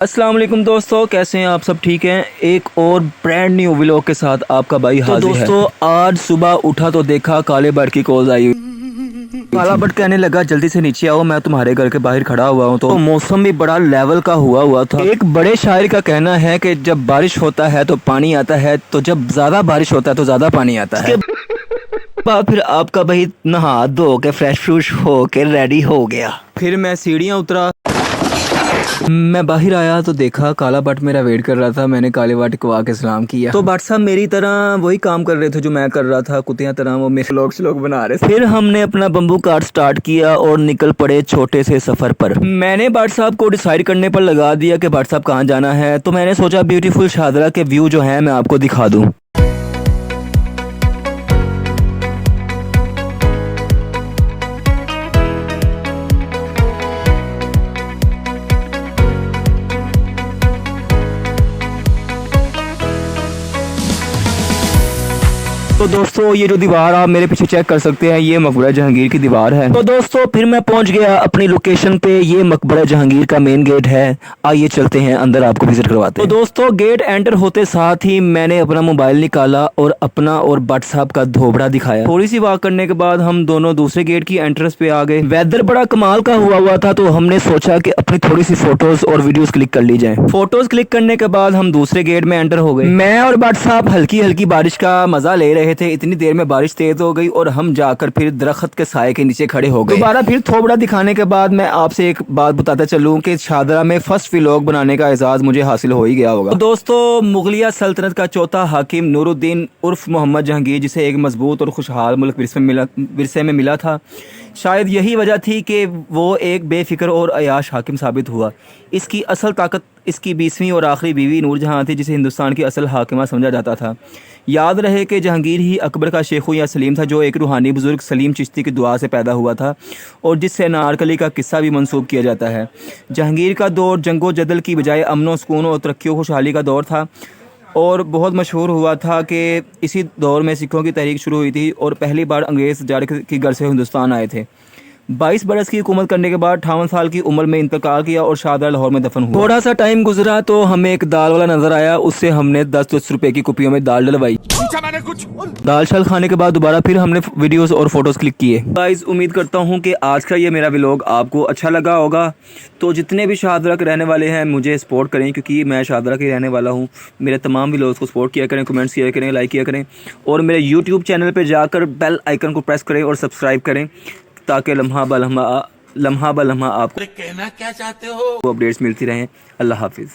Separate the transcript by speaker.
Speaker 1: अस्सलाम वालेकुम दोस्तों, कैसे हैं आप सब? ठीक हैं। एक और ब्रांड न्यू व्लॉग के साथ आपका भाई हाजिर है। दोस्तों आज सुबह उठा तो देखा काले बट की कॉल आई हुई। काला बट कहने लगा जल्दी से नीचे आओ, मैं तुम्हारे घर के बाहर खड़ा हुआ हूँ। तो मौसम भी बड़ा लेवल का हुआ था। एक बड़े शायर का कहना है कि जब बारिश होता है तो पानी आता है, तो जब ज्यादा बारिश होता है तो ज्यादा पानी आता है। फिर आपका भाई नहा धो के फ्रेश फ्रूश हो के रेडी हो गया। फिर मैं सीढ़ियाँ उतरा, मैं बाहर आया तो देखा काला बट मेरा वेट कर रहा था। मैंने काले बट को आके सलाम किया तो बट साहब मेरी तरह वही काम कर रहे थे जो मैं कर रहा था, कुतिया तरह वो मेरे लोग बना रहे थे। फिर हमने अपना बम्बू कार्ट स्टार्ट किया और निकल पड़े छोटे से सफर पर। मैंने बट साहब को डिसाइड करने पर लगा दिया कि बट साहब कहाँ जाना है। तो मैंने सोचा ब्यूटीफुल शादरा के व्यू जो है मैं आपको दिखा दूँ। तो दोस्तों ये जो दीवार आप मेरे पीछे चेक कर सकते हैं, ये मकबरा जहांगीर की दीवार है। तो दोस्तों फिर मैं पहुंच गया अपनी लोकेशन पे। ये मकबरा जहांगीर का मेन गेट है। आइए चलते हैं अंदर, आपको विजिट करवाते हैं। तो दोस्तों गेट एंटर होते साथ ही मैंने अपना मोबाइल निकाला और अपना और बट साहब का धोबड़ा दिखाया। थोड़ी सी वॉक करने के बाद हम दोनों दूसरे गेट की एंट्रेंस पे आ गए। वेदर बड़ा कमाल का हुआ था, तो हमने सोचा कि अपनी थोड़ी सी फोटोज और वीडियोस क्लिक कर ली जाए। फोटोज क्लिक करने के बाद हम दूसरे गेट में एंटर हो गए। मैं और बट साहब हल्की हल्की बारिश का मजा ले रहे थे। इतनी देर में बारिश तेज हो गई और हम जाकर फिर दरख्त के साए के नीचे खड़े हो गए। दोबारा फिर थोबड़ा दिखाने के बाद मैं आपसे एक बात बताता चलूं कि शादरा में फर्स्ट व्लॉग बनाने का एजाज मुझे हासिल हो ही गया होगा। तो दोस्तों मुगलिया सल्तनत का चौथा हाकिम नूरुद्दीन उर्फ मोहम्मद जहांगीर, जिसे एक मजबूत और खुशहाल मुल्क विरसे में मिला था, शायद यही वजह थी कि वो एक बेफिक्र और अयाश हाकिम साबित हुआ। इसकी असल ताकत इसकी 20वीं और आखिरी बीवी नूरजहां थी, जिसे हिंदुस्तान की असल हाकिमा समझा जाता था। याद रहे कि जहांगीर ही अकबर का शेखु या सलीम था, जो एक रूहानी बुजुर्ग सलीम चिश्ती की दुआ से पैदा हुआ था और जिससे नारकली का किस्सा भी मंसूब किया जाता है। जहांगीर का दौर जंगो जदल की बजाय अमन सुकून और तरक्की व खुशहाली का दौर था और बहुत मशहूर हुआ था कि इसी दौर में सिखों की तहरीक शुरू हुई थी और पहली बार अंग्रेज़ तजारत की घर से हिंदुस्तान आए थे। 22 बरस की हुकूमत करने के बाद 58 साल की उम्र में इंतकाल किया और शादरा लाहौर में दफन हुआ। थोड़ा सा टाइम गुजरा तो हमें एक दाल वाला नजर आया, उससे हमने 10-10 रुपए की कुपियों में दाल डलवाई। मैंने कुछ दाल शाल खाने के बाद दोबारा फिर हमने वीडियोस और फोटोज क्लिक किए। गाइस उम्मीद करता हूं कि आज का ये मेरा व्लॉग आपको अच्छा लगा होगा। तो जितने भी शादरा के रहने वाले हैं मुझे सपोर्ट करें, क्योंकि मैं शादरा के रहने वाला हूँ। मेरे तमाम व्लॉग्स को सपोर्ट किया करें, कमेंट्स किया करें, लाइक किया करें और मेरे यूट्यूब चैनल पर जाकर बेल आइकन को प्रेस करें और सब्सक्राइब करें, ताकि लम्हा ब लम्हा आपको कहना क्या चाहते हो अपडेट्स मिलती रहें। अल्लाह हाफिज़।